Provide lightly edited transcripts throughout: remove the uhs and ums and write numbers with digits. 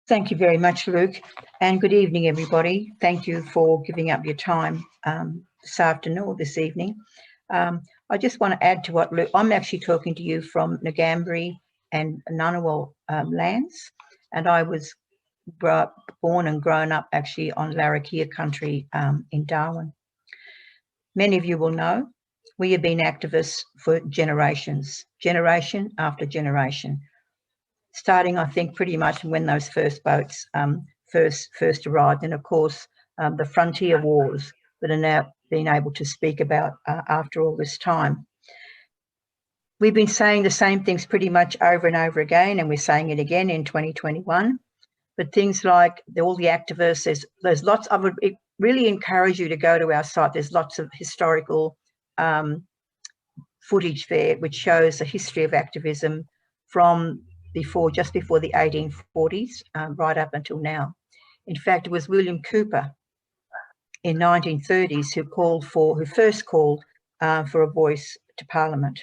Thank you very much, Luke, and good evening, everybody. Thank you for giving up your time this afternoon or this evening. I just want to add to what Luke, I'm actually talking to you from Ngambri and Ngunnawal lands, and I was born and grown up actually on Larrakia country in Darwin. Many of you will know we have been activists for generations, generation after generation. Starting, I think, pretty much when those first boats first arrived, and of course the frontier wars that are now being able to speak about after all this time. We've been saying the same things pretty much over and over again, and we're saying it again in 2021. But things like all the activists, there's lots. I would really encourage you to go to our site. There's lots of historical footage there, which shows the history of activism from just before the 1840s, right up until now. In fact, it was William Cooper in 1930s who first called for a voice to Parliament.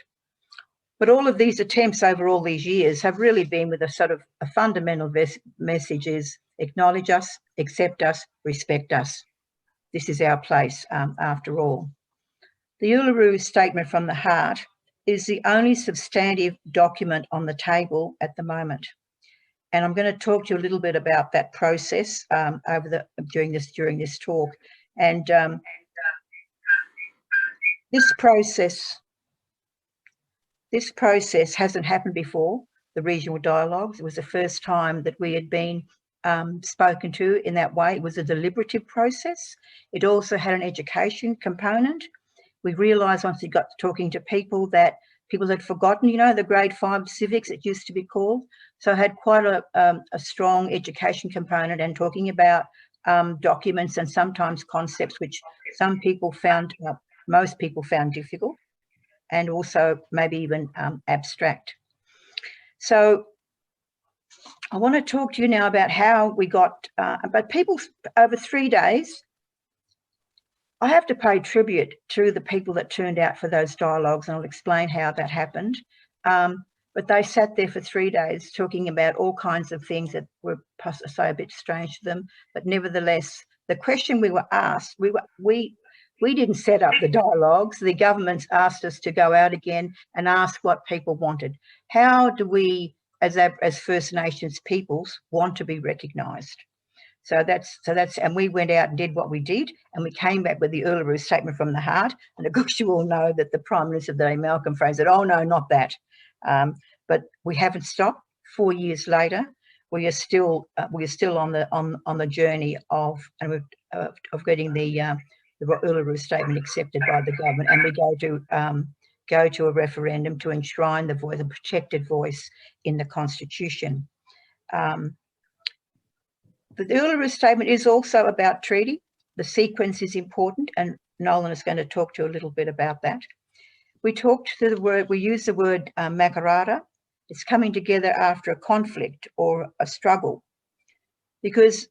But all of these attempts over all these years have really been with a sort of a fundamental message is acknowledge us, accept us, respect us. This is our place after all. The Uluru Statement from the Heart is the only substantive document on the table at the moment. And I'm going to talk to you a little bit about that process during this talk. And this process hasn't happened before, the regional dialogues. It was the first time that we had been spoken to in that way. It was a deliberative process. It also had an education component. We realised once we got talking to people that people had forgotten, the grade 5 civics it used to be called. So it had quite a strong education component and talking about documents and sometimes concepts which most people found difficult and also maybe even abstract. So I want to talk to you now about how we got, but people over 3 days, I have to pay tribute to the people that turned out for those dialogues, and I'll explain how that happened. But they sat there for 3 days talking about all kinds of things that were possibly a bit strange to them. But nevertheless, the question we were asked, we didn't set up the dialogues. The governments asked us to go out again and ask what people wanted. How do we, as First Nations peoples, want to be recognised? So that's, and we went out and did what we did, and we came back with the Uluru Statement from the Heart. And of course, you all know that the Prime Minister of the day, Malcolm Fraser, said, "Oh no, not that." But we haven't stopped. 4 years later, we are still on the journey of getting the Uluru Statement accepted by the government, and we go to a referendum to enshrine the voice, a protected voice in the Constitution. The Uluru Statement is also about treaty. The sequence is important, and Nolan is going to talk to you a little bit about that. We use the word makarata. It's coming together after a conflict or a struggle, because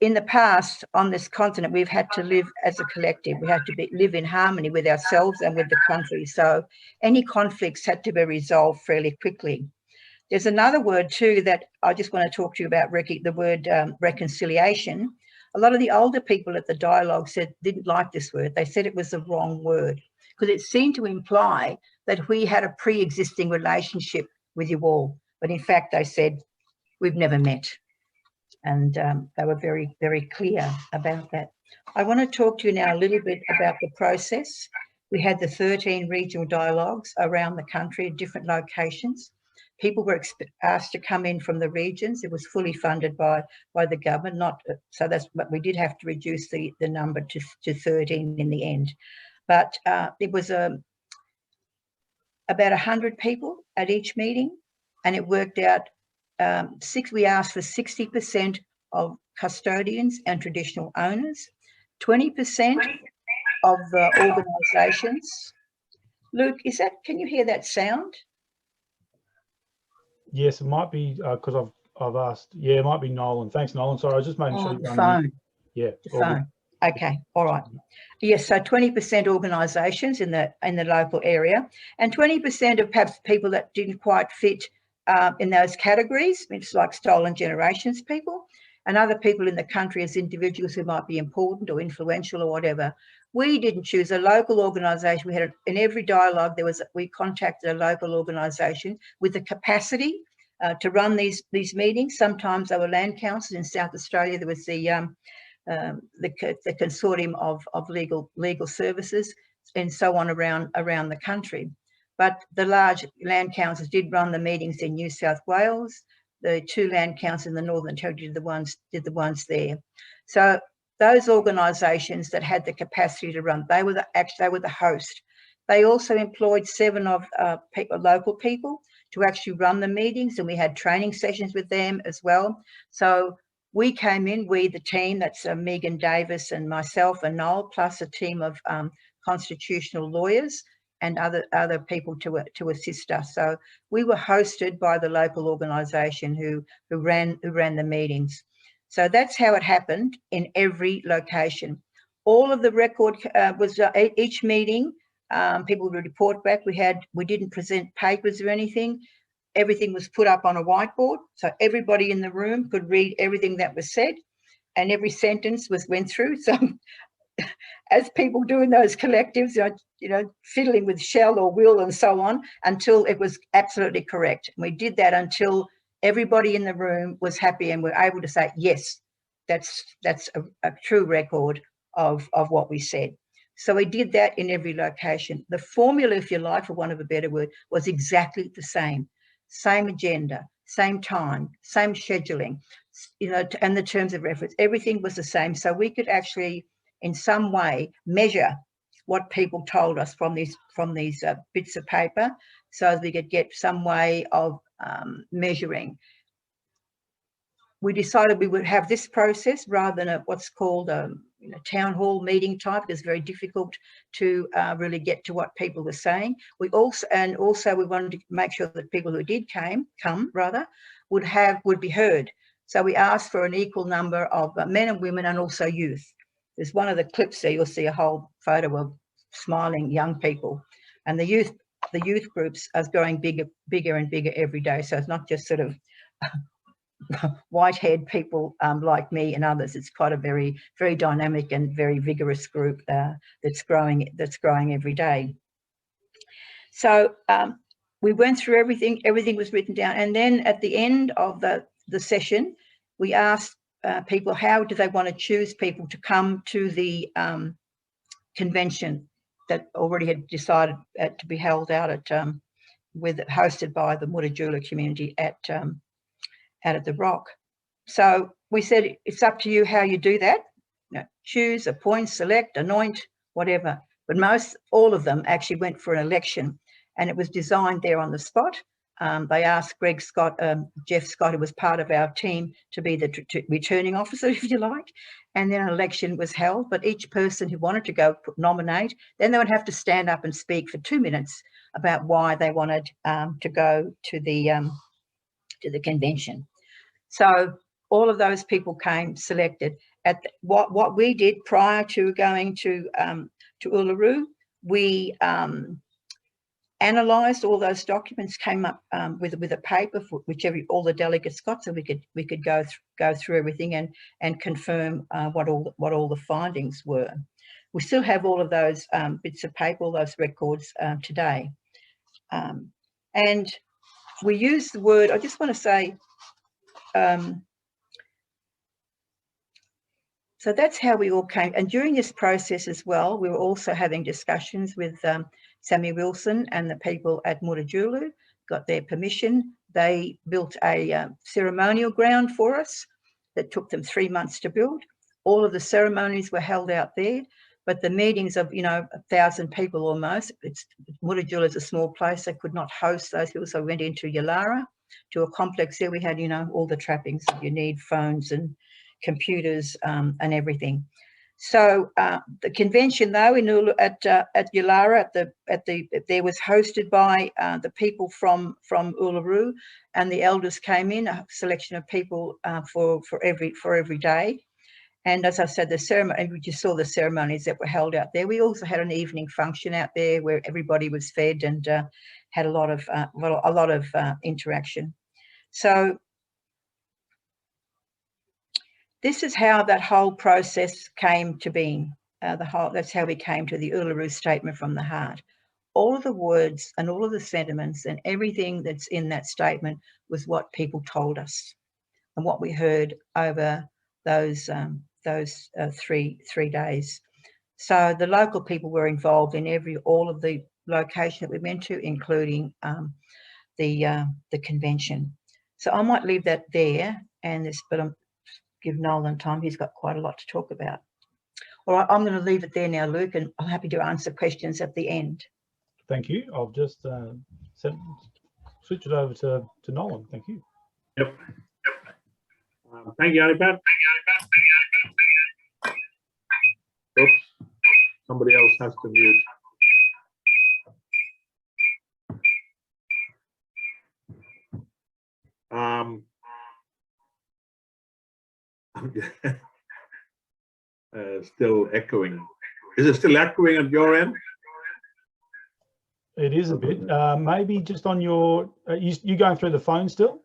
in the past on this continent we've had to live as a collective. We had to live in harmony with ourselves and with the country. So any conflicts had to be resolved fairly quickly. There's another word too that I just want to talk to you about, Ricky, the word reconciliation. A lot of the older people at the dialogue didn't like this word. They said it was the wrong word because it seemed to imply that we had a pre-existing relationship with you all. But in fact, they said, we've never met. And they were very, very clear about that. I want to talk to you now a little bit about the process. We had the 13 regional dialogues around the country at different locations. People were asked to come in from the regions. It was fully funded by the government. But we did have to reduce the number to 13 in the end. But it was about 100 people at each meeting, and it worked out. We asked for 60% of custodians and traditional owners, 20% of the organisations. Luke, can you hear that sound? Yes, it might be because I've asked. Yeah, it might be Nolan. Thanks, Nolan. Sorry, I was just making sure. The phone. Yeah. The phone. Okay. All right. Yes. So 20% organisations in the local area, and 20% of perhaps people that didn't quite fit in those categories, it's like stolen generations people, and other people in the country as individuals who might be important or influential or whatever. We didn't choose a local organisation. We had in every dialogue we contacted a local organisation with the capacity to run these meetings. Sometimes they were land councils. In South Australia, there was the consortium of legal services and so on around the country. But the large land councils did run the meetings in New South Wales. The 2 land councils in the Northern Territory did the ones there. So those organisations that had the capacity to run, they were the host. They also employed 7 local people to actually run the meetings, and we had training sessions with them as well. So we came in, the team, that's Megan Davis and myself and Noel, plus a team of constitutional lawyers and other people to assist us. So we were hosted by the local organisation who ran the meetings. So that's how it happened in every location. All of the record was each meeting. People would report back. We didn't present papers or anything. Everything was put up on a whiteboard, so everybody in the room could read everything that was said, and every sentence went through. So as people do in those collectives, fiddling with shall or will and so on, until it was absolutely correct. And we did that until everybody in the room was happy and were able to say, yes, that's a true record of what we said. So we did that in every location. The formula, if you like, for want of a better word, was exactly the same. Same agenda, same time, same scheduling, and the terms of reference. Everything was the same. So we could actually, in some way, measure what people told us from these bits of paper, so as we could get some way of measuring. We decided we would have this process rather than what's called a town hall meeting type. It's very difficult to really get to what people were saying. We also wanted to make sure that people who did come would be heard. So we asked for an equal number of men and women, and also youth. There's one of the clips there, you'll see a whole photo of smiling young people, and the youth groups are growing bigger and bigger every day. So it's not just sort of white-haired people like me and others. It's quite a very, very dynamic and very vigorous group that's growing every day. So we went through everything. Everything was written down, and then at the end of the session, we asked people how do they want to choose people to come to the convention that already had decided to be held out at hosted by the Mutijulu community out at the Rock. So we said, it's up to you how you do that. Choose, appoint, select, anoint, whatever. But all of them actually went for an election, and it was designed there on the spot. They asked Jeff Scott, who was part of our team, to be the returning officer, if you like, and then an election was held. But each person who wanted to go nominate, then they would have to stand up and speak for 2 minutes about why they wanted to go to the convention. So all of those came selected. What we did prior to going to Uluru, we analysed all those documents, came up with a paper for all the delegates got, so we could go through everything and confirm what all the findings were. We still have all of those bits of paper, all those records today, and we use the word. I just want to say. So that's how we all came. And during this process as well, we were also having discussions with Sammy Wilson and the people at Mutijulu, got their permission. They built a ceremonial ground for us that took them 3 months to build. All of the ceremonies were held out there, but the meetings of, 1,000 people almost, Mutijulu is a small place, they could not host those people, so we went into Alyawarre, to a complex there. We had, all the trappings that you need, phones and computers and everything. So the convention, though, at Alyawarre, there was hosted by the people from Uluru, and the elders came in, a selection of people for every day, And as I said, the ceremony, and we just saw the ceremonies that were held out there. We also had an evening function out there where everybody was fed and had a lot of interaction. So this is how that whole process came to being. That's how we came to the Uluru Statement from the Heart. All of the words and all of the sentiments and everything that's in that statement was what people told us and what we heard over those 3 days. So the local people were involved in all of the location that we went to, including the convention. So I might leave that there, but I'm give Nolan time. He's got quite a lot to talk about. All right, I'm going to leave it there now, Luke, and I'm happy to answer questions at the end. Thank you. I'll just switch it over to Nolan. Thank you. Yep. Thank you, Aunty Pat. Oops. Somebody else has to mute. Still echoing. Is it still echoing at your end? It is a bit. Maybe just on your, you going through the phone still?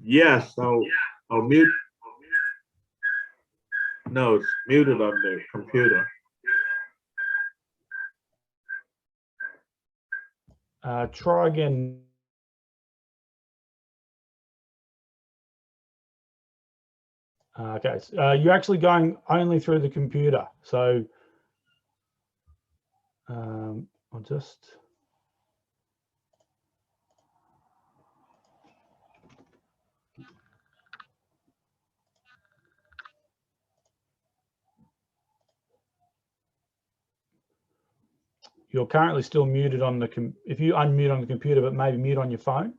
Yes, I'll mute. No, it's muted on the computer. Try again. Okay, you're actually going only through the computer. So I'll just. You're currently still muted on the, if you unmute on the computer, but maybe mute on your phone.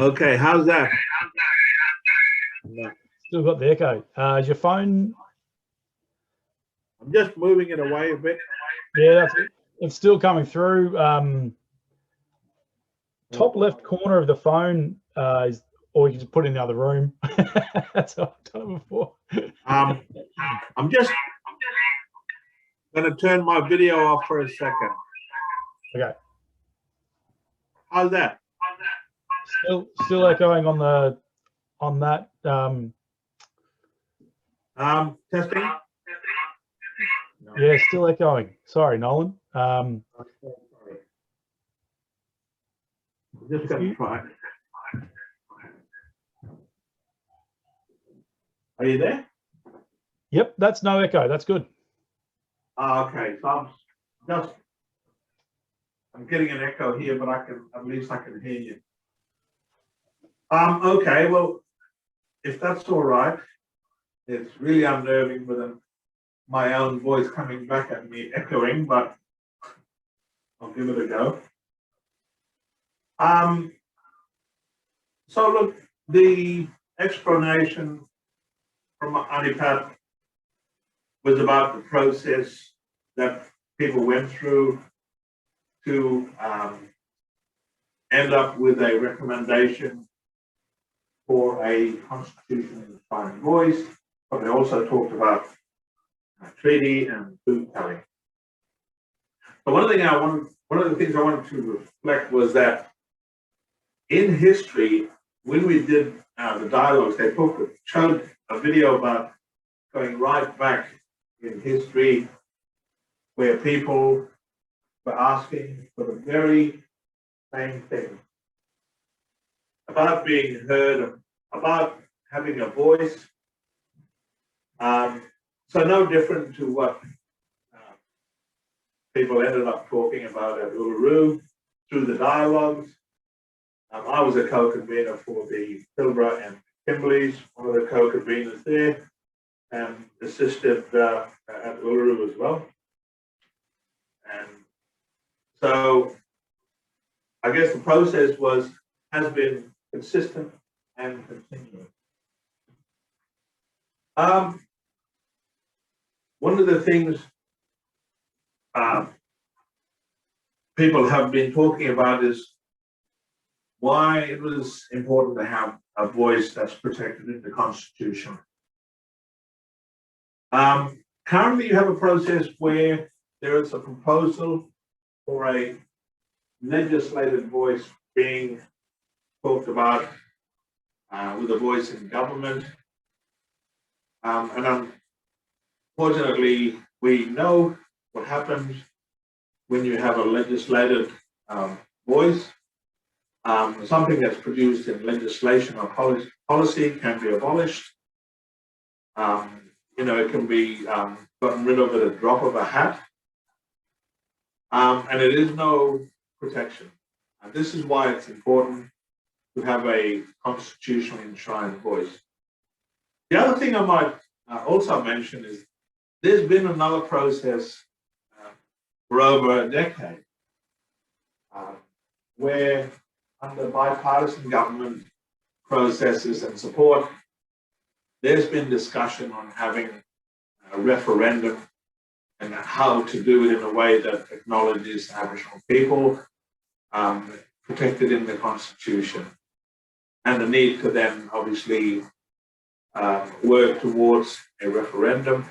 Okay, how's that? Still got the echo. Is your phone? I'm just moving it away a bit. Yeah, that's it. It's still coming through. Top left corner of the phone is, or you can just put it in the other room. That's how I've done it before. I'm just going to turn my video off for a second. Okay. How's that? Still echoing on that. Testing. Yeah, still echoing. Sorry, Nolan. I'm just going to try. Are you there? Yep, that's no echo. That's good. Okay, so I'm getting an echo here, but at least I can hear you. Okay, well, if that's all right, it's really unnerving with my own voice coming back at me echoing, but I'll give it a go. So look, the explanation from Aunty Pat was about the process that people went through to end up with a recommendation for a constitutional inspiring voice, but they also talked about treaty and food telling. So one of the things I wanted to reflect was that in history, when we did the dialogues, they showed a video about going right back in history where people were asking for the very same thing, about being heard, about having a voice. So no different to what people ended up talking about at Uluru through the dialogues. I was a co-convener for the Pilbara and Kimberleys, one of the co-conveners there, and assisted at Uluru as well. And so I guess the process has been consistent and continuing. One of the things people have been talking about is why it was important to have a voice that's protected in the Constitution. Currently, you have a process where there is a proposal for a legislative voice being talked about with a voice in government. And unfortunately, we know what happens when you have a legislative voice. Something that's produced in legislation or policy can be abolished. It can be gotten rid of at a drop of a hat. And it is no protection. And this is why it's important to have a constitutionally enshrined voice. The other thing I might also mention is there's been another process for over a decade where under bipartisan government processes and support, there's been discussion on having a referendum and how to do it in a way that acknowledges Aboriginal people protected in the Constitution, and the need to then obviously work towards a referendum.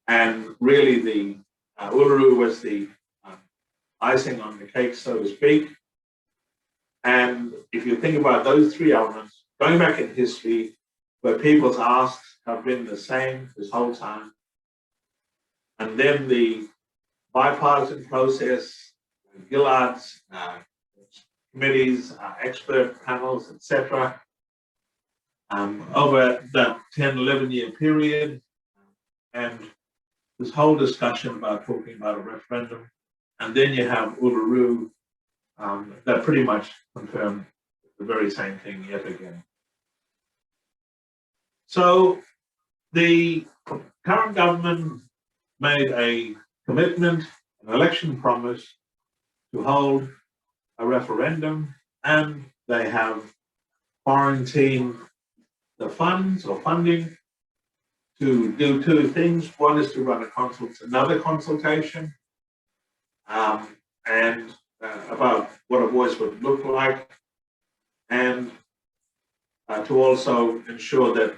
And really the Uluru was the icing on the cake, so to speak. And if you think about those three elements, going back in history, where people's asks have been the same this whole time, and then the bipartisan process, Gillard's committees, expert panels, etc., over that 10, 11-year period, and this whole discussion about talking about a referendum, and then you have Uluru that pretty much confirmed the very same thing yet again. So the current government made a commitment, an election promise to hold a referendum, and they have quarantined the funds or funding to do two things. One is to run another consultation and about what a voice would look like, and to also ensure that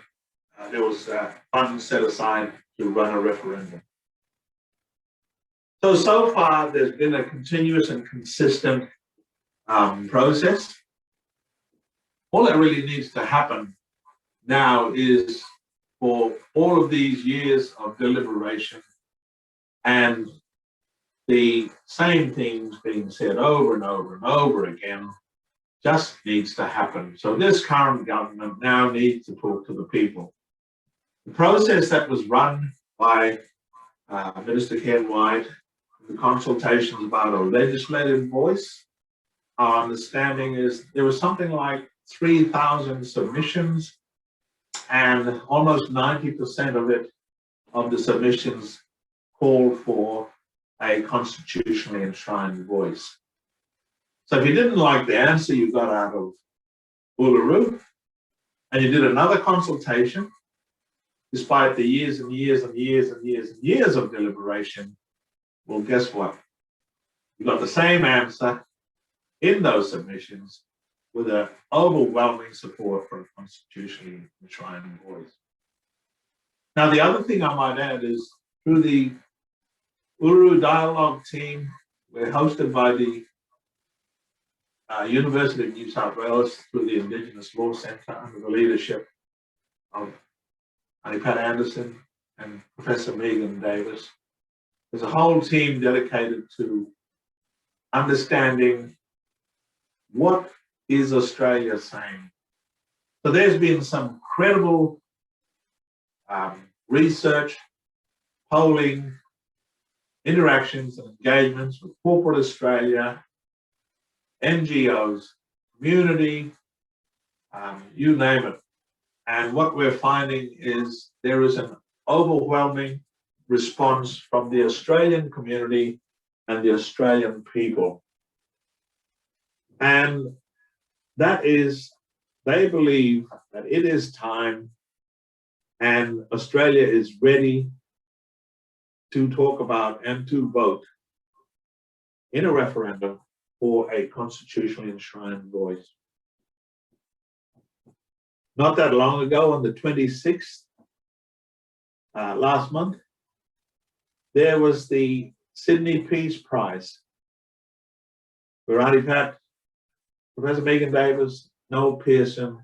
there was funds set aside to run a referendum. So far, there's been a continuous and consistent process. All that really needs to happen now is for all of these years of deliberation and the same things being said over and over and over again just needs to happen. So this current government now needs to talk to the people. The process that was run by Minister Ken White, the consultations about a legislative voice, our understanding is there was something like 3,000 submissions, and almost 90% of the submissions called for a constitutionally enshrined voice. So if you didn't like the answer you got out of Uluru, and you did another consultation, despite the years and years and years and years and years of deliberation, well, guess what? You got the same answer in those submissions with an overwhelming support for a constitutionally enshrined voice. Now, the other thing I might add is through the Uluru Dialogue team, we're hosted by the University of New South Wales through the Indigenous Law Centre under the leadership of Aunty Anderson and Professor Megan Davis. There's a whole team dedicated to understanding what is Australia saying. So there's been some credible research, polling, interactions and engagements with corporate Australia, NGOs, community, you name it. And what we're finding is there is an overwhelming response from the Australian community and the Australian people. And that is, they believe that it is time and Australia is ready to talk about and to vote in a referendum for a constitutionally enshrined voice. Not that long ago, on the 26th, last month, there was the Sidney Peace Prize, where Aunty Pat, Professor Megan Davis, Noel Pearson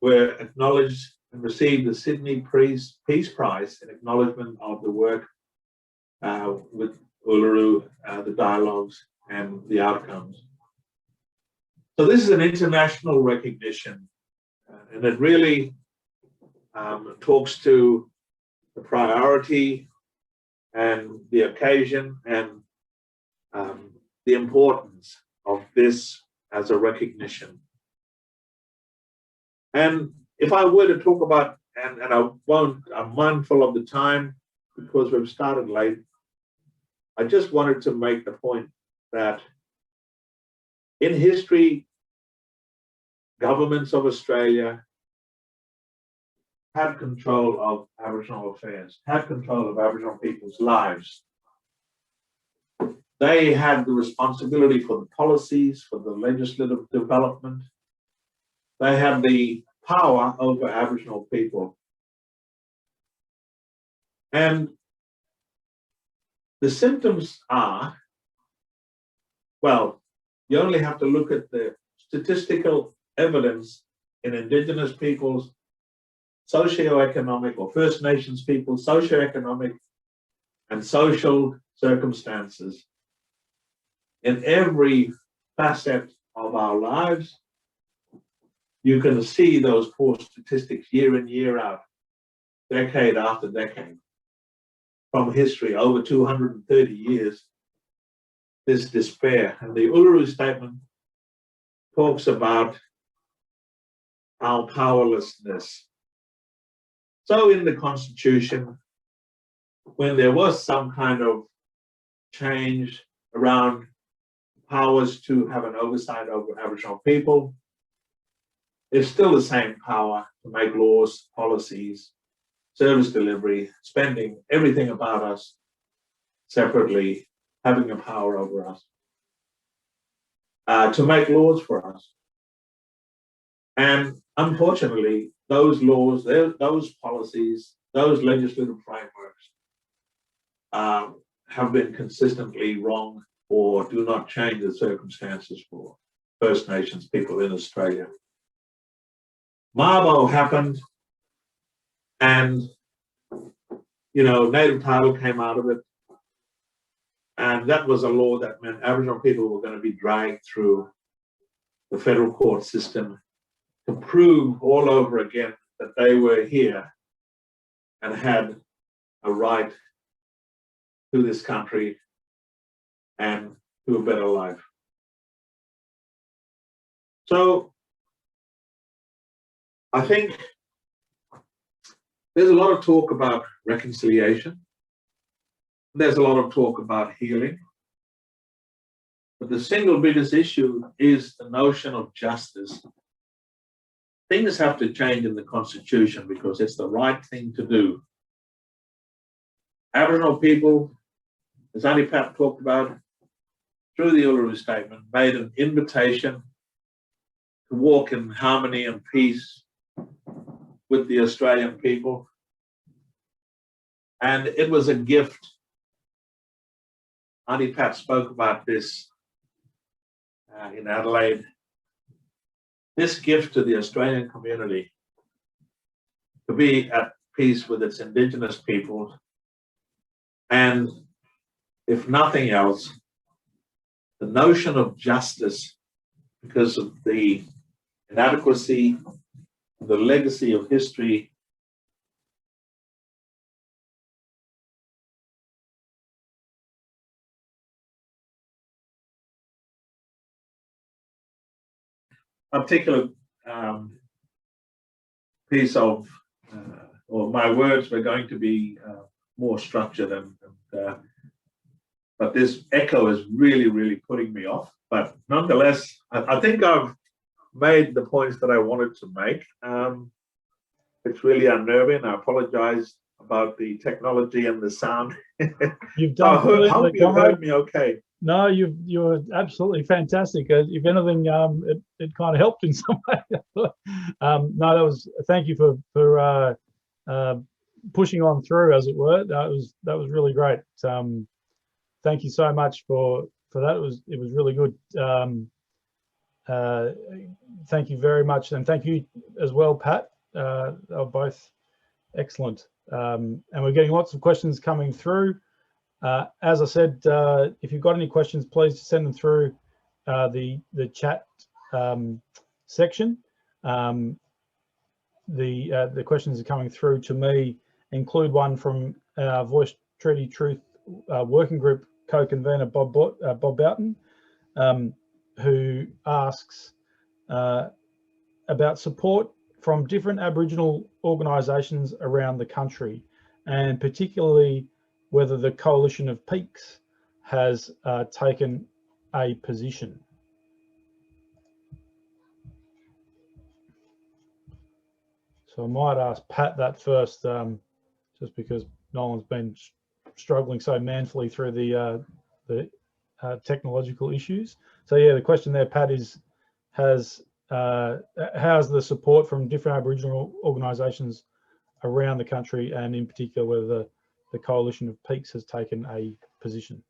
were acknowledged and received the Sidney Peace Prize in acknowledgement of the work with Uluru, the dialogues and the outcomes. So this is an international recognition, and it really talks to the priority and the occasion and the importance of this as a recognition. And if I were to talk about, and I won't, I'm mindful of the time because we've started late, I just wanted to make the point that in history, governments of Australia had control of Aboriginal affairs, had control of Aboriginal people's lives. They had the responsibility for the policies, for the legislative development. They had the power over Aboriginal people. And the symptoms are, well, you only have to look at the statistical evidence in Indigenous peoples, socioeconomic or First Nations peoples, socioeconomic and social circumstances in every facet of our lives. You can see those poor statistics year in, year out, decade after decade. From history, over 230 years, this despair. And the Uluru Statement talks about our powerlessness. So in the Constitution, when there was some kind of change around powers to have an oversight over Aboriginal people, it's still the same power to make laws, policies, service delivery, spending, everything about us separately, having a power over us, to make laws for us. And unfortunately, those laws, those policies, those legislative frameworks have been consistently wrong or do not change the circumstances for First Nations people in Australia. Mabo happened, and native title came out of it, and that was a law that meant Aboriginal people were going to be dragged through the federal court system to prove all over again that they were here and had a right to this country and to a better life. So I think there's a lot of talk about reconciliation. There's a lot of talk about healing. But the single biggest issue is the notion of justice. Things have to change in the Constitution because it's the right thing to do. Aboriginal people, as Aunty Pat talked about, through the Uluru Statement, made an invitation to walk in harmony and peace with the Australian people. And it was a gift. Aunty Pat spoke about this in Adelaide. This gift to the Australian community to be at peace with its Indigenous peoples, and if nothing else, the notion of justice, because of the inadequacy, the legacy of history, a particular piece of, or my words were going to be more structured, but this echo is really, really putting me off. But nonetheless, I think I've made the points that I wanted to make. It's really unnerving. I apologize about the technology and the sound. You've done. I hope you heard me okay. No, you're absolutely fantastic. If anything, it kind of helped in some way. No, that was. Thank you for pushing on through, as it were. That was really great. Thank you so much for that. It was really good. Thank you very much, and thank you as well, Pat. They were both excellent. And we're getting lots of questions coming through. As I said, if you've got any questions, please send them through the chat section. The questions are coming through to me. Include one from our Voice Treaty Truth Working Group co-convener Bob Boughton, who asks about support from different Aboriginal organisations around the country, and particularly whether the Coalition of Peaks has taken a position. So I might ask Pat that first, just because Nolan's been struggling so manfully through the technological issues. So yeah, the question there, Pat, is how's the support from different Aboriginal organisations around the country, and in particular whether the Coalition of Peaks has taken a position?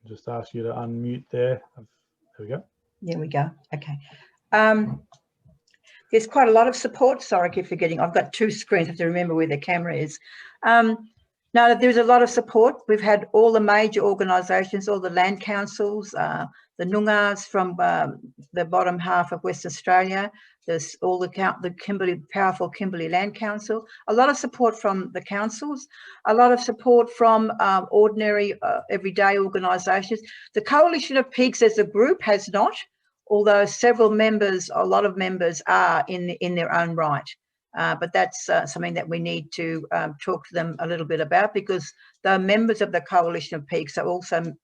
Just ask you to unmute there. There we go. There we go. Okay. There's quite a lot of support. Sorry, I keep forgetting. I've got two screens. I have to remember where the camera is. No, there's a lot of support. We've had all the major organisations, all the land councils, the Noongars from the bottom half of Western Australia. There's all the powerful Kimberley Land Council. A lot of support from the councils. A lot of support from ordinary, everyday organisations. The Coalition of Peaks as a group has not, although several members, a lot of members are in their own right. But that's something that we need to talk to them a little bit about, because the members of the Coalition of Peaks have also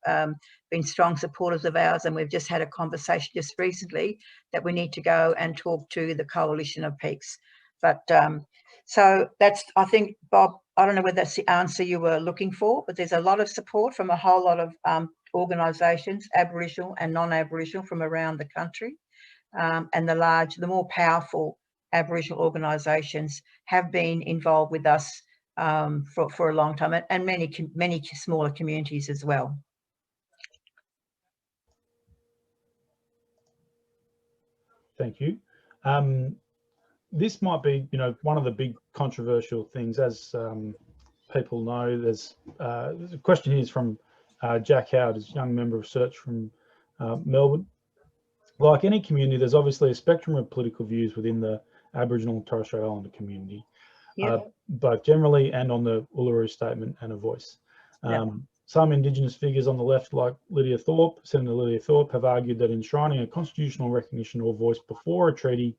been strong supporters of ours, and we've just had a conversation just recently that we need to go and talk to the Coalition of Peaks. But so that's, I think, Bob, I don't know whether that's the answer you were looking for, but there's a lot of support from a whole lot of organisations, Aboriginal and non-Aboriginal, from around the country, and the more powerful Aboriginal organisations have been involved with us for a long time, and many smaller communities as well. Thank you. This might be, one of the big controversial things, as people know. There's a question here is from Jack Howard, a young member of Search from Melbourne. Like any community, there's obviously a spectrum of political views within the Aboriginal and Torres Strait Islander community, both generally and on the Uluru Statement and a voice. Some Indigenous figures on the left, like Senator Lydia Thorpe, have argued that enshrining a constitutional recognition or voice before a treaty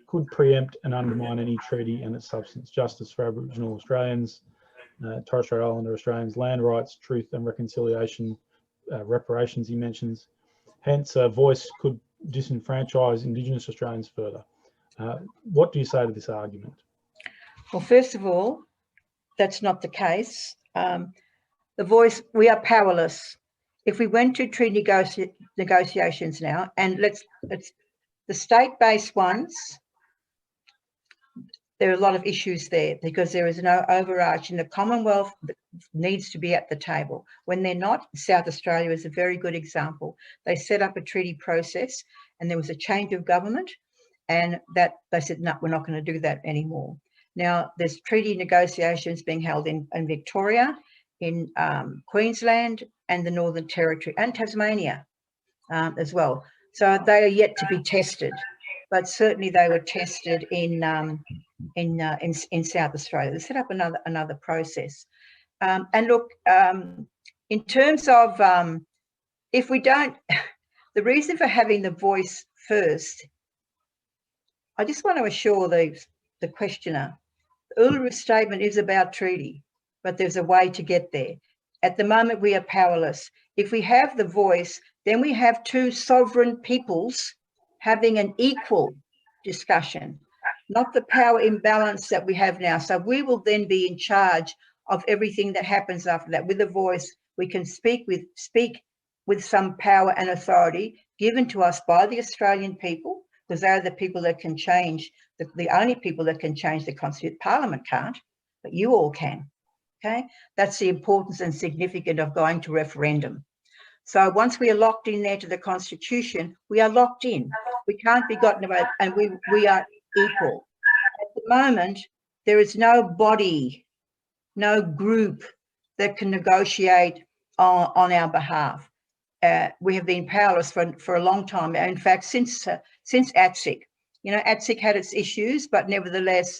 could preempt and undermine any treaty and its substance. Justice for Aboriginal Australians, Torres Strait Islander Australians, land rights, truth and reconciliation, reparations he mentions. Hence, a voice could disenfranchise Indigenous Australians further. What do you say to this argument? Well, first of all, that's not the case. The voice, we are powerless. If we went to treaty negotiations now, and let's the state-based ones, there are a lot of issues there because there is no overarching. The Commonwealth needs to be at the table. When they're not, South Australia is a very good example. They set up a treaty process and there was a change of government, and that they said, no, we're not going to do that anymore. Now, there's treaty negotiations being held in Victoria, in Queensland and the Northern Territory and Tasmania as well. So they are yet to be tested, but certainly they were tested in South Australia. They set up another process. And look, in terms of if we don't, the reason for having the voice first, I just want to assure the questioner, the Uluru Statement is about treaty, but there's a way to get there. At the moment, we are powerless. If we have the voice, then we have two sovereign peoples having an equal discussion. not the power imbalance that we have now. So we will then be in charge of everything that happens after that. With a voice, we can speak with some power and authority given to us by the Australian people, because they're the people that can change, the only people that can change the Constitution. Parliament can't, but you all can. Okay, that's the importance and significance of going to referendum. So once we are locked in there to the Constitution, we are locked in. We can't be gotten away, and we are equal. At the moment, there is no body, no group that can negotiate on our behalf. We have been powerless for a long time. In fact, since ATSIC, you know, ATSIC had its issues, but nevertheless,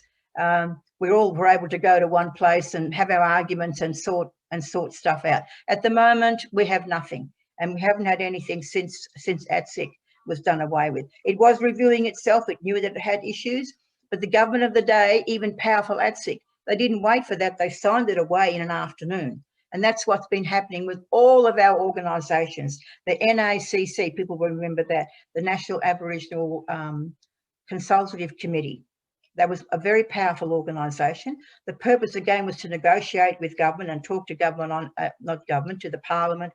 we all were able to go to one place and have our arguments and sort stuff out. At the moment, we have nothing, and we haven't had anything since ATSIC was done away with. It was reviewing itself. It knew that it had issues, but the government of the day, even powerful ATSIC, they didn't wait for that. They signed it away in an afternoon. And that's what's been happening with all of our organisations. The NACC, people will remember that, the National Aboriginal Consultative Committee. That was a very powerful organisation. The purpose again was to negotiate with government and talk to government on, not government, to the parliament,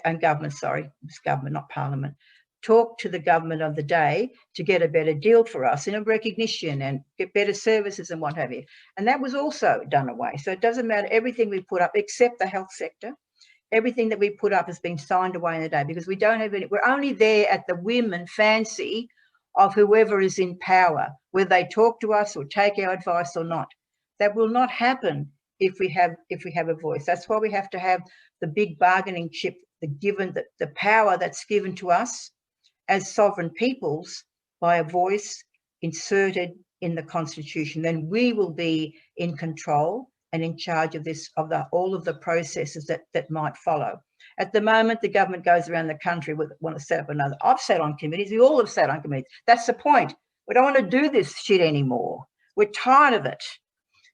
and government, sorry, it's government, not parliament. Talk to the government of the day to get a better deal for us in a recognition and get better services and what have you. And that was also done away. So it doesn't matter, everything we put up, except the health sector, everything that we put up has been signed away in the day, because we don't have any, we're only there at the whim and fancy of whoever is in power, whether they talk to us or take our advice or not. That will not happen if we have a voice. That's why we have to have the big bargaining chip, the power that's given to us as sovereign peoples by a voice inserted in the Constitution. Then we will be in control and in charge of this, of all of the processes that might follow. At the moment, the government goes around the country with want to set up another. I've sat on committees. We all have sat on committees. That's the point. We don't want to do this shit anymore. We're tired of it.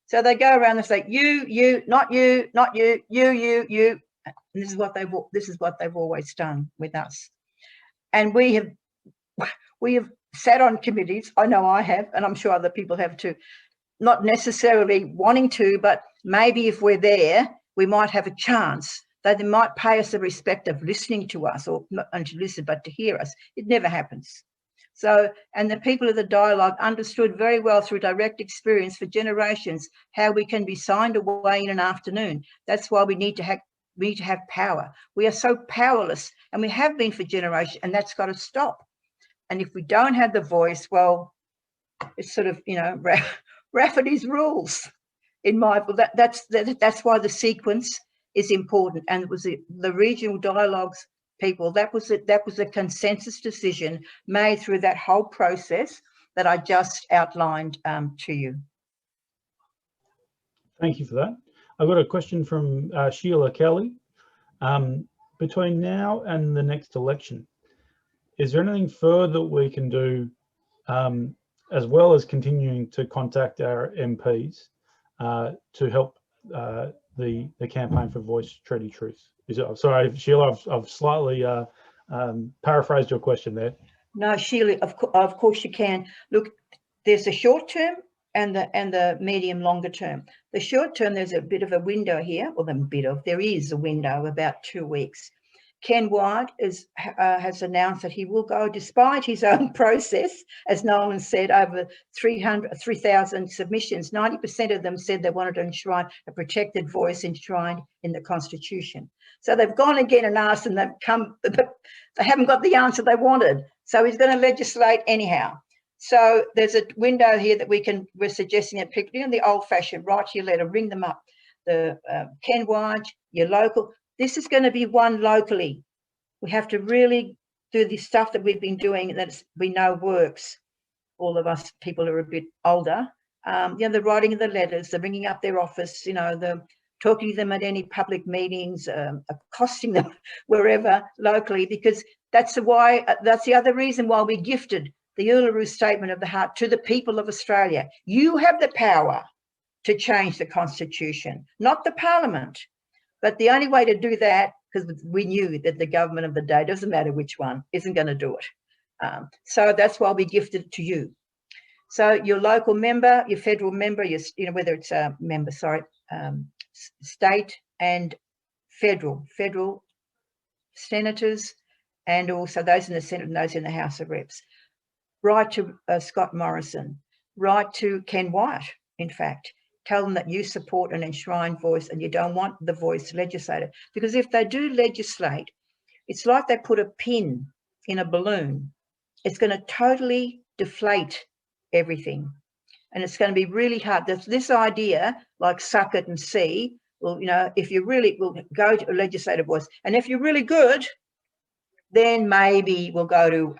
So they go around and say, you, not you, not you, you. And this is what they've always done with us. And we have sat on committees. I know I have, and I'm sure other people have too. Not necessarily wanting to, but maybe if we're there, we might have a chance. They might pay us the respect of listening to us, or not only to listen, but to hear us. It never happens. So, and the people of the dialogue understood very well through direct experience for generations how we can be signed away in an afternoon. That's why we need to have power. We are so powerless, and we have been for generations, and that's got to stop. And if we don't have the voice, well, it's sort of, you know, Rafferty's rules. In my, that's why the sequence is important. And it was the regional dialogues people, that was a consensus decision made through that whole process that I just outlined to you. Thank you for that. I've got a question from Sheila Kelly. Between now and the next election, is there anything further we can do, as well as continuing to contact our MPs to help the campaign for Voice Treaty Truth? Sorry, Sheila, I've slightly paraphrased your question there. No, Sheila, of course you can. Look, there's a short term and the medium longer term. The short term, there's a bit of a window here, or there is a window of about 2 weeks. Ken White has announced that he will go, despite his own process, as Nolan said, over 3,000 submissions. 90% of them said they wanted to enshrine a protected voice enshrined in the Constitution. So they've gone again and asked, and they've come, but they haven't got the answer they wanted. So he's going to legislate anyhow. So there's a window here that we're suggesting that people, in the old-fashioned, write your letter, ring them up. The Ken White, your local. This is going to be won locally. We have to really do the stuff that we've been doing that we know works. All of us people who are a bit older, the writing of the letters, the ringing up their office, the talking to them at any public meetings, accosting them wherever locally, because that's the other reason why we gifted the Uluru Statement of the Heart to the people of Australia. You have the power to change the Constitution, not the Parliament. But the only way to do that, because we knew that the government of the day, doesn't matter which one, isn't going to do it. So that's why we gifted it to you. So your local member, your federal member, your, whether it's a member, sorry, state and federal senators, and also those in the Senate and those in the House of Reps. Write to Scott Morrison, write to Ken Wyatt, in fact. Tell them that you support an enshrined voice and you don't want the voice legislated. Because if they do legislate, it's like they put a pin in a balloon. It's going to totally deflate everything. And it's going to be really hard. This idea, like suck it and see, well, if you really will go to a legislative voice, and if you're really good, then maybe we'll go to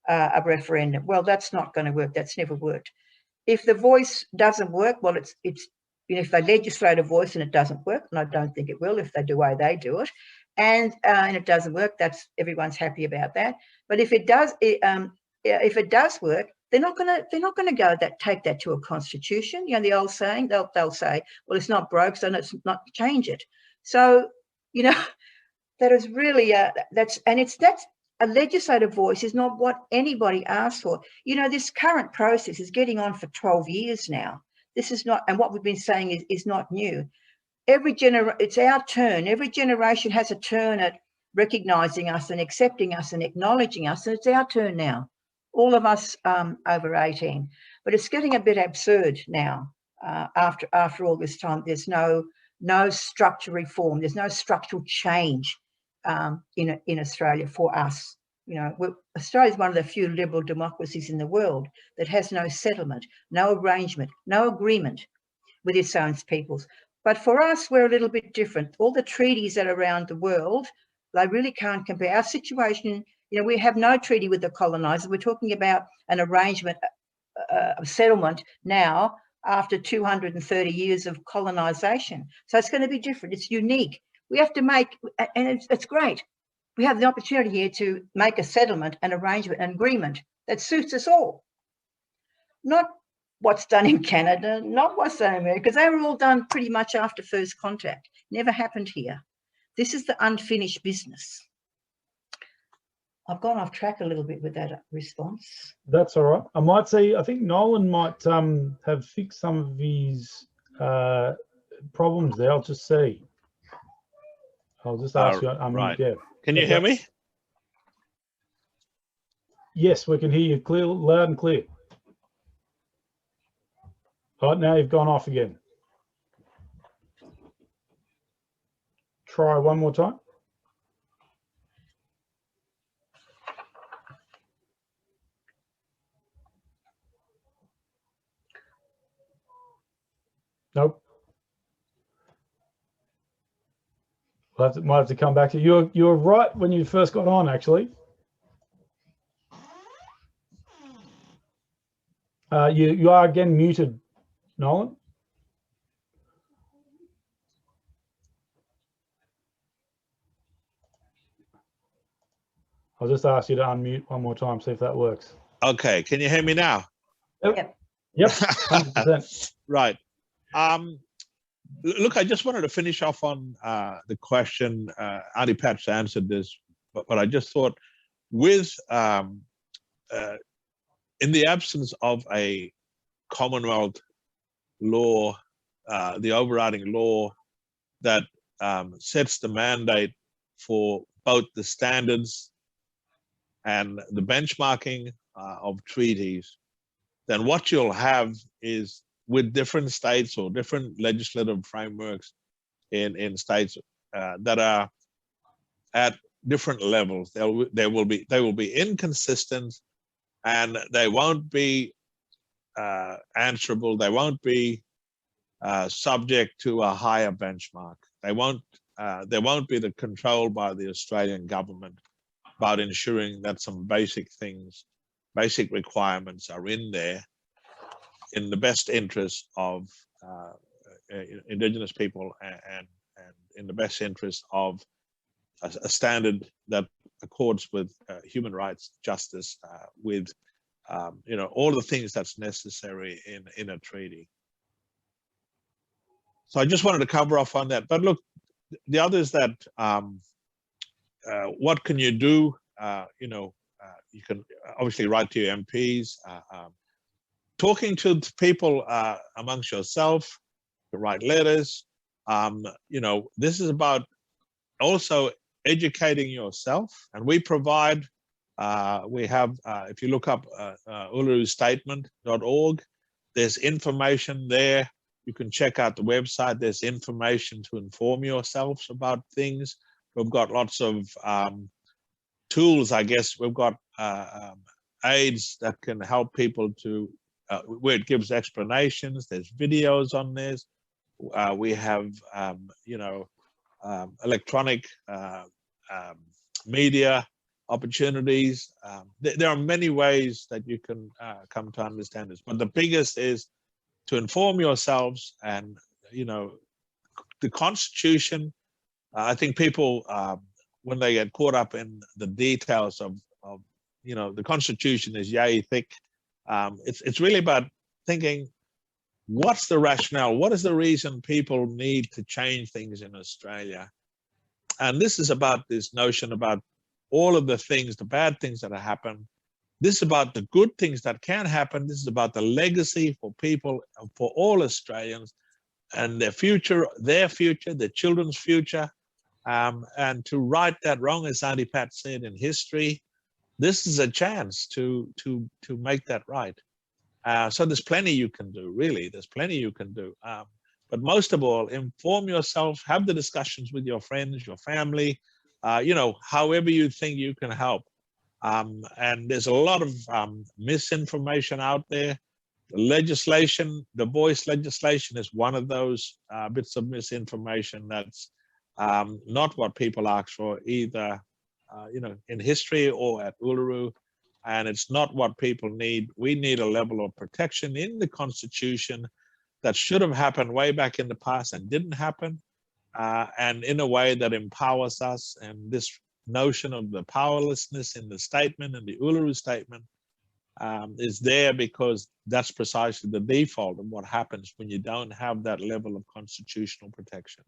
a referendum. Well, that's not going to work. That's never worked. If the voice doesn't work, well, it's if they legislate a voice and it doesn't work, and I don't think it will if they do the way they do it, and it doesn't work, that's everyone's happy about that. But if it does, work, they're not going to take that to a constitution. The old saying, they'll say, well, it's not broke, so let's not change it. So that is really that's a legislative voice is not what anybody asked for. This current process is getting on for 12 years now. This is not, and what we've been saying is not new. It's our turn. Every generation has a turn at recognising us and accepting us and acknowledging us, and it's our turn now. All of us over 18. But it's getting a bit absurd now. After all this time, there's no structural reform. There's no structural change in Australia for us. Australia is one of the few liberal democracies in the world that has no settlement, no arrangement, no agreement with its own peoples. But for us, we're a little bit different. All the treaties that are around the world, they really can't compare. Our situation, we have no treaty with the colonisers. We're talking about an arrangement, of settlement now after 230 years of colonisation. So it's going to be different. It's unique. We have to make, and it's great. We have the opportunity here to make a settlement, an arrangement, an agreement that suits us all. Not what's done in Canada, not what's done in America, because they were all done pretty much after first contact. Never happened here. This is the unfinished business. I've gone off track a little bit with that response. That's all right. I think Nolan might have fixed some of his problems there. I'll just see. I'll just ask you. Right. Yeah. Can you hear me? Yes, we can hear you clear, loud and clear. All right, now you've gone off again. Try one more time. Nope. Might have to come back to you. You were right when you first got on, actually. You are again muted, Nolan. I'll just ask you to unmute one more time, see if that works. Okay, can you hear me now? Yep. Yep, 100%. Right. Look, I just wanted to finish off on the question. Aunty Pat's answered this, but I just thought with, in the absence of a Commonwealth law, the overriding law that sets the mandate for both the standards and the benchmarking of treaties, then what you'll have is with different states or different legislative frameworks in states that are at different levels, they will be inconsistent, and they won't be answerable. They won't be subject to a higher benchmark. There won't be the control by the Australian government about ensuring that some basic things, basic requirements are in there in the best interest of Indigenous people and in the best interest of a standard that accords with human rights, justice, with all the things that's necessary in a treaty. So I just wanted to cover off on that. But look, the other is that what can you do? You can obviously write to your MPs. talking to people amongst yourself, to write letters. You know, this is about also educating yourself, and we provide, we have, if you look up ulurustatement.org, there's information there. You can check out the website. There's information to inform yourselves about things. We've got lots of tools, I guess. We've got aids that can help people to, where it gives explanations. There's videos on this. We have, you know, electronic media opportunities. There are many ways that you can come to understand this, but the biggest is to inform yourselves. And, you know, the Constitution, I think people, when they get caught up in the details of, you know, the Constitution is yay thick. It's really about thinking, what's the rationale? What is the reason people need to change things in Australia? And this is about this notion about all of the things, the bad things that have happened. This is about the good things that can happen. This is about the legacy for people, for all Australians, and their future, their children's future. And to right that wrong, as Aunty Pat said, in history, this is a chance to make that right. So there's plenty you can do, really. There's plenty you can do. But most of all, inform yourself, have the discussions with your friends, your family, you know, however you think you can help. And there's a lot of misinformation out there. The legislation, the voice legislation is one of those bits of misinformation that's not what people ask for either, you know, in history or at Uluru. And it's not what people need. We need a level of protection in the Constitution that should have happened way back in the past and didn't happen, and in a way that empowers us. And this notion of the powerlessness in the statement and the Uluru Statement is there because that's precisely the default of what happens when you don't have that level of constitutional protection.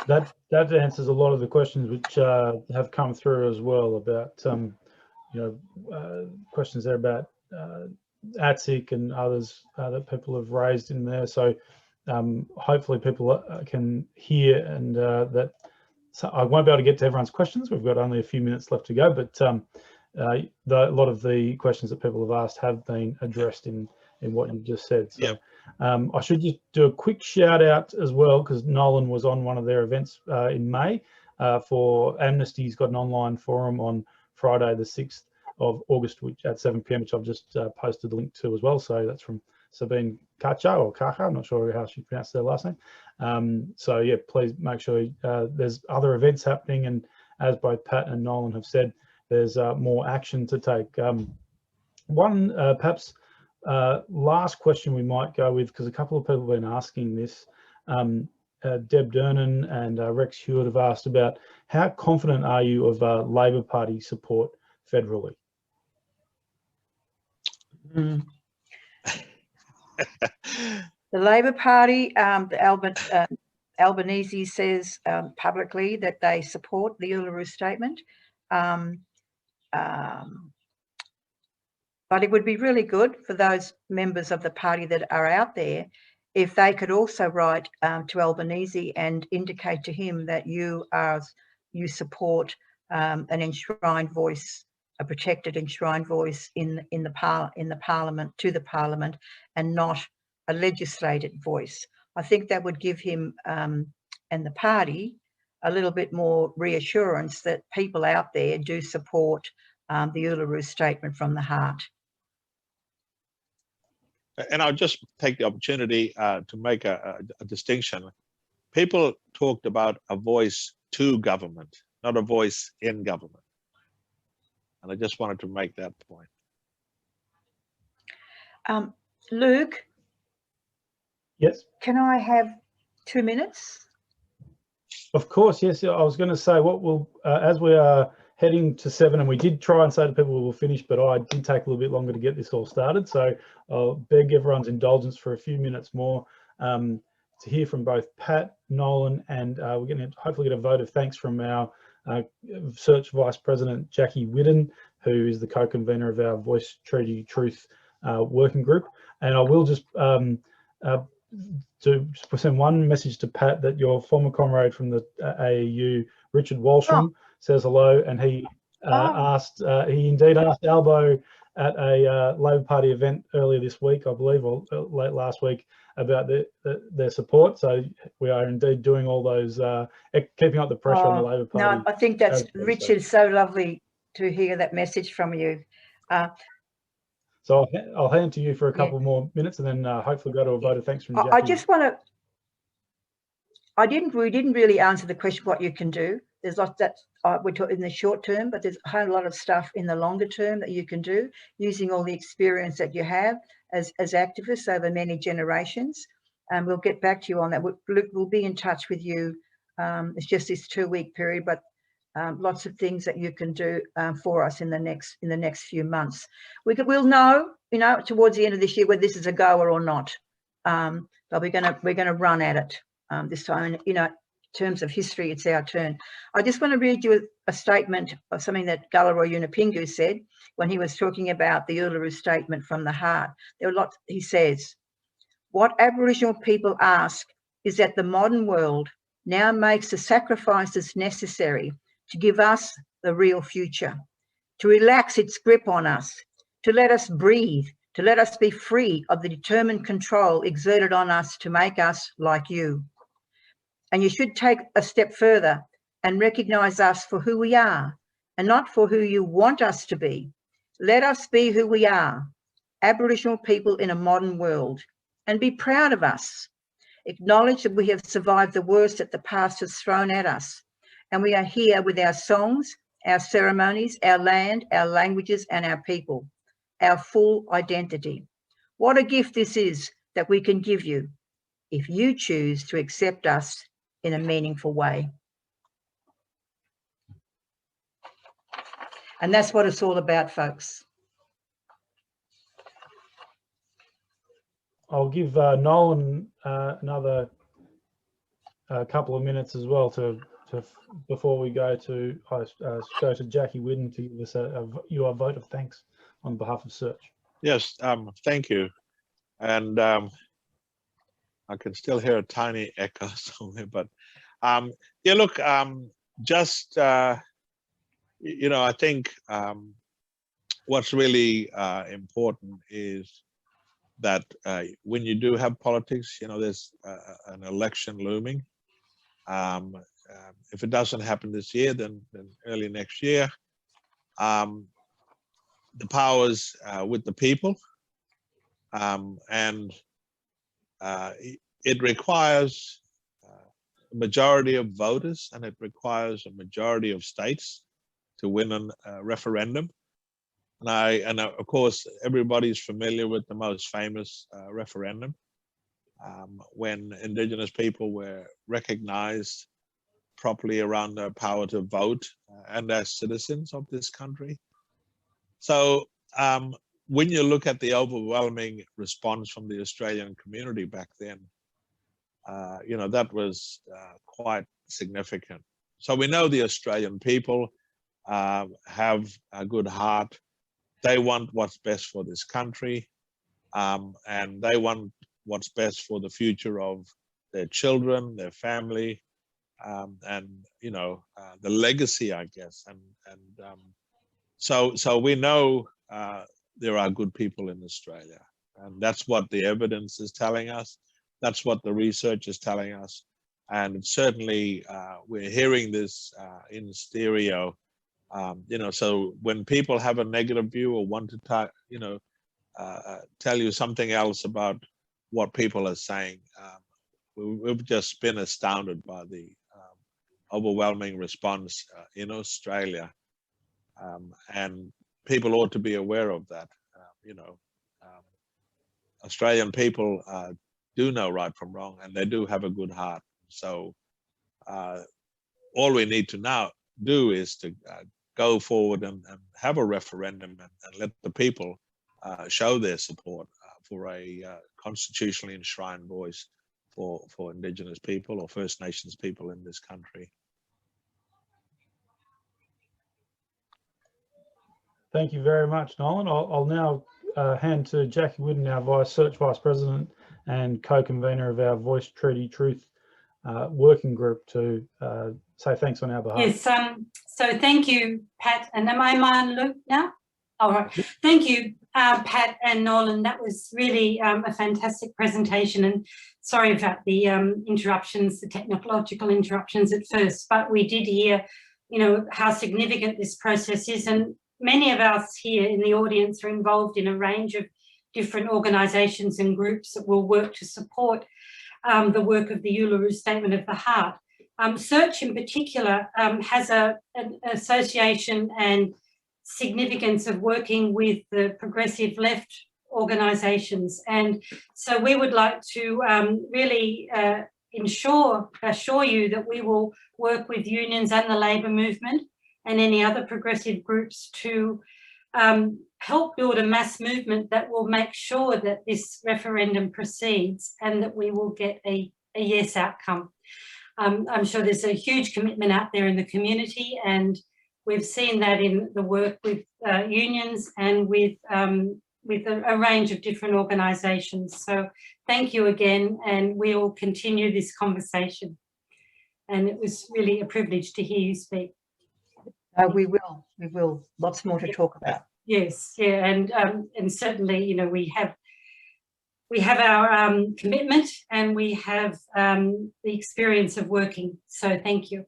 That answers a lot of the questions which have come through as well about, you know, questions there about ATSIC and others that people have raised in there. So hopefully people can hear, and that, so I won't be able to get to everyone's questions. We've got only a few minutes left to go, but a lot of the questions that people have asked have been addressed in what you just said. So Yep. I should just do a quick shout out as well, because Nolan was on one of their events in May for Amnesty's got an online forum on Friday the 6th of August, which at 7 p.m, which I've just posted the link to as well. So that's from Sabine Kacha or Kacha, I'm not sure how she pronounced their last name. So yeah, please make sure there's other events happening, and as both Pat and Nolan have said, there's more action to take. One perhaps last question we might go with, because a couple of people have been asking this. Deb Dernan and Rex Hewitt have asked about how confident are you of Labor Party support federally? The Labor Party, Albanese says publicly that they support the Uluru Statement. But it would be really good for those members of the party that are out there if they could also write to Albanese and indicate to him that you support an enshrined voice, a protected enshrined voice in the Parliament, to the Parliament, and not a legislated voice. I think that would give him and the party a little bit more reassurance that people out there do support the Uluru Statement from the heart. And I'll just take the opportunity to make a distinction. People talked about a voice to government, not a voice in government. And I just wanted to make that point. Luke? Yes? Can I have 2 minutes? Of course, yes. I was going to say, what we'll, as we are heading to 7, and we did try and say to people we'll finish, but I did take a little bit longer to get this all started. So I'll beg everyone's indulgence for a few minutes more to hear from both Pat, Nolan, and we're going to hopefully get a vote of thanks from our Search Vice President, Jackie Whitten, who is the co-convener of our Voice Treaty Truth working group. And I will just to send one message to Pat that your former comrade from the AEU, Richard Walsham, says hello, and he he indeed asked Albo at a Labor Party event earlier this week, I believe, or late last week, about their support. So we are indeed doing all those, keeping up the pressure on the Labor Party. No, I think that's Richard. So lovely to hear that message from you. So I'll hand to you for a couple more minutes, and then hopefully go to a vote of thanks from Jackie. I just want to. We didn't really answer the question what you can do. There's lots that we're talking in the short term, but there's a whole lot of stuff in the longer term that you can do using all the experience that you have as activists over many generations. And we'll get back to you on that. We'll be in touch with you. It's just this 2-week period, but lots of things that you can do for us in the next few months. We'll know, towards the end of this year whether this is a goer or not. But we're gonna run at it this time. And in terms of history, it's our turn. I just want to read you a statement of something that Galarrwuy Yunupingu said when he was talking about the Uluru Statement from the Heart. There are lots. He says, "What Aboriginal people ask is that the modern world now makes the sacrifices necessary to give us the real future, to relax its grip on us, to let us breathe, to let us be free of the determined control exerted on us to make us like you. And you should take a step further and recognise us for who we are and not for who you want us to be. Let us be who we are, Aboriginal people in a modern world, and be proud of us. Acknowledge that we have survived the worst that the past has thrown at us. And we are here with our songs, our ceremonies, our land, our languages, and our people, our full identity. What a gift this is that we can give you if you choose to accept us in a meaningful way." And that's what it's all about, folks. I'll give Nolan another couple of minutes as well before we go to Jackie Whidden to give us your vote of thanks on behalf of Search. Yes, thank you. And I can still hear a tiny echo somewhere, but yeah, look, just I think what's really important is that when you do have politics, there's an election looming. If it doesn't happen this year, then early next year. The power's with the people, and it requires a majority of voters, and it requires a majority of states to win a referendum. And of course, everybody's familiar with the most famous referendum, when Indigenous people were recognized properly around their power to vote and as citizens of this country. So when you look at the overwhelming response from the Australian community back then, that was quite significant. So we know the Australian people have a good heart. They want what's best for this country, and they want what's best for the future of their children, their family, and the legacy, I guess. So we know there are good people in Australia, and that's what the evidence is telling us. That's what the research is telling us, and certainly we're hearing this in stereo. So when people have a negative view or want to tell you something else about what people are saying, we've just been astounded by the overwhelming response in Australia, and people ought to be aware of that. Australian people do know right from wrong, and they do have a good heart. So all we need to now do is to go forward and have a referendum and let the people show their support for a constitutionally enshrined voice for Indigenous people or First Nations people in this country. Thank you very much, Nolan. I'll now hand to Jackie Wooden, our Search Vice President and co-convener of our Voice Treaty Truth working group, to say thanks on our behalf. Yes, so thank you, Pat. And am I on loop now? All right. Thank you, Pat and Nolan. That was really a fantastic presentation. And sorry about the interruptions, the technological interruptions at first, but we did hear, you know, how significant this process is. And many of us here in the audience are involved in a range of different organisations and groups that will work to support the work of the Uluru Statement of the Heart. Search in particular has an association and significance of working with the progressive left organisations, and so we would like to really assure you that we will work with unions and the labour movement and any other progressive groups to help build a mass movement that will make sure that this referendum proceeds and that we will get a yes outcome. I'm sure there's a huge commitment out there in the community, and we've seen that in the work with unions and with a range of different organisations. So thank you again, and we'll continue this conversation. And it was really a privilege to hear you speak. We will. Lots more to talk about. Yes, yeah, and certainly, you know, we have our commitment, and we have the experience of working. So thank you.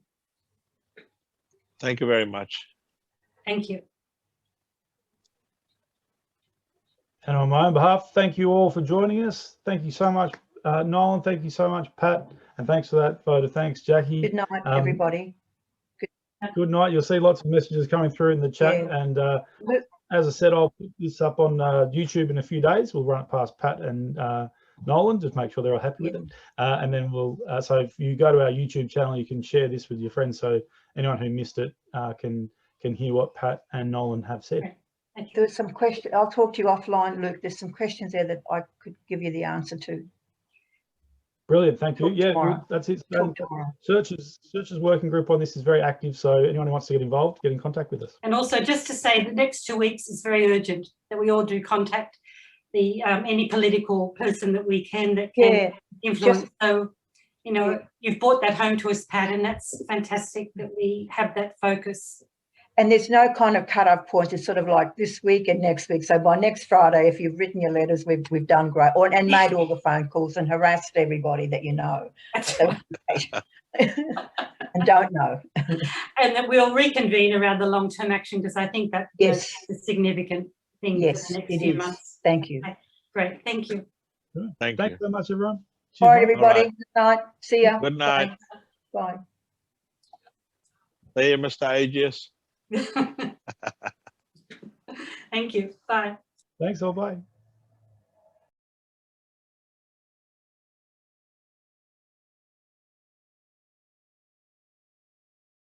Thank you very much. Thank you. And on my own behalf, thank you all for joining us. Thank you so much, Nolan. Thank you so much, Pat. And thanks for that vote of thanks, Jackie. Good night, everybody. Good night. You'll see lots of messages coming through in the chat. Yeah. And as I said, I'll put this up on YouTube in a few days. We'll run it past Pat and Nolan, just make sure they're all happy with it. And then we'll, so if you go to our YouTube channel, you can share this with your friends, so anyone who missed it can hear what Pat and Nolan have said. There's some questions. I'll talk to you offline, Luke. There's some questions there that I could give you the answer to. Brilliant, thank you. Yeah, tomorrow. That's it. Search's working group on this is very active, so anyone who wants to get involved, get in contact with us. And also, just to say, the next 2 weeks is very urgent that we all do contact the any political person that we can that can influence. So, you know, you've brought that home to us, Pat, and that's fantastic that we have that focus. And there's no kind of cut-off point. It's sort of like this week and next week. So by next Friday, if you've written your letters, we've done great, and made all the phone calls and harassed everybody that you know and don't know. And that we'll reconvene around the long-term action, because I think that is a significant thing for the next few months. Thank you. Okay. Great. Thank you. Thanks so much, everyone. All right, everybody. Good night. See ya. Good night. Bye. See you, Mr. Aegis. Thank you. Bye. Thanks all. Bye.